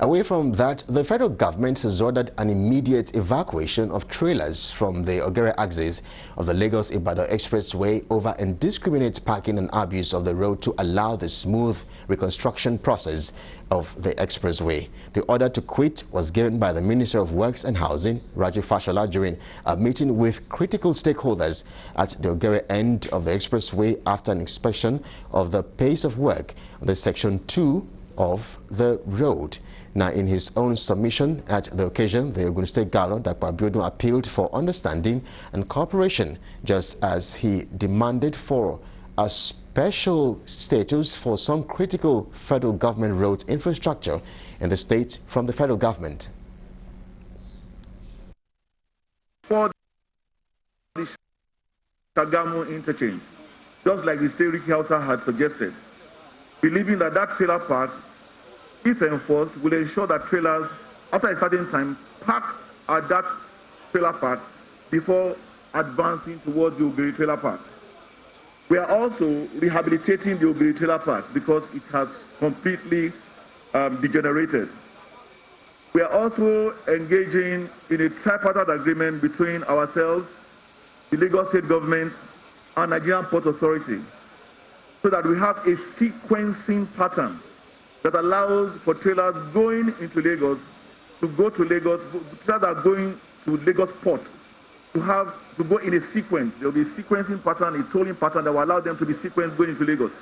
Away from that, the federal government has ordered an immediate evacuation of trailers from the Ogere axis of the Lagos-Ibadan Expressway over indiscriminate parking and abuse of the road to allow the smooth reconstruction process of the expressway. The order to quit was given by the Minister of Works and Housing, Raji Fashola, during a meeting with critical stakeholders at the Ogere end of the expressway after an inspection of the pace of work on the Section 2 of the road. Now, in his own submission at the occasion, the Ogun State Governor, Dr. Abiodun, appealed for understanding and cooperation, just as he demanded for a special status for some critical federal government roads infrastructure in the state from the federal government. For the Shagamu interchange, just like the Seriki Hausa had suggested, believing that that trailer park, if enforced, will ensure that trailers, after a certain time, park at that trailer park before advancing towards the Ogiri trailer park. We are also rehabilitating the Ogiri trailer park because it has completely degenerated. We are also engaging in a tripartite agreement between ourselves, the Lagos State government, and Nigerian Port Authority, so that we have a sequencing pattern that allows for trailers going into Lagos to go to Lagos, trailers are going to Lagos port to go in a sequence. There will be a sequencing pattern, a tolling pattern that will allow them to be sequenced going into Lagos.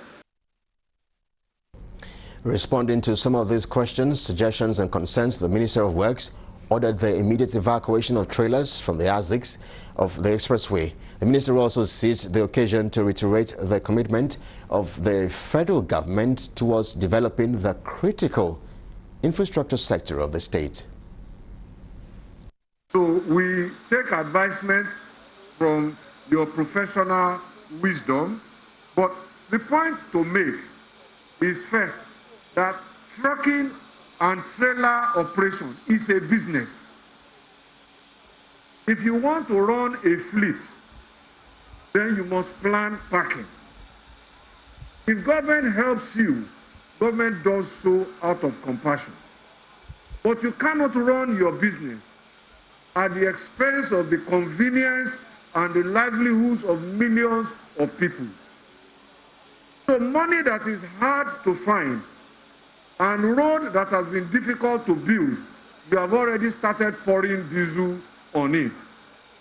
Responding to some of these questions, suggestions and concerns, the Minister of Works ordered the immediate evacuation of trailers from the ASICs of the expressway. The minister also seized the occasion to reiterate the commitment of the federal government towards developing the critical infrastructure sector of the state. So we take advisement from your professional wisdom, but the point to make is first that trucking and trailer operation is a business. If you want to run a fleet, then you must plan parking. If government helps you, government does so out of compassion. But you cannot run your business at the expense of the convenience and the livelihoods of millions of people. So money that is hard to find and road that has been difficult to build, you have already started pouring diesel on it.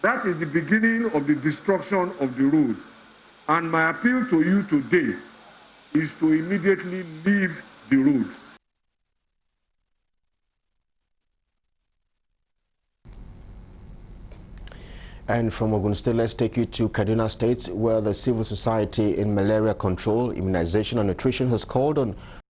That is the beginning of the destruction of the road. And my appeal to you today is to immediately leave the road. And from Ogun State, let's take you to Kaduna State, where the civil society in malaria control, immunization and nutrition has called on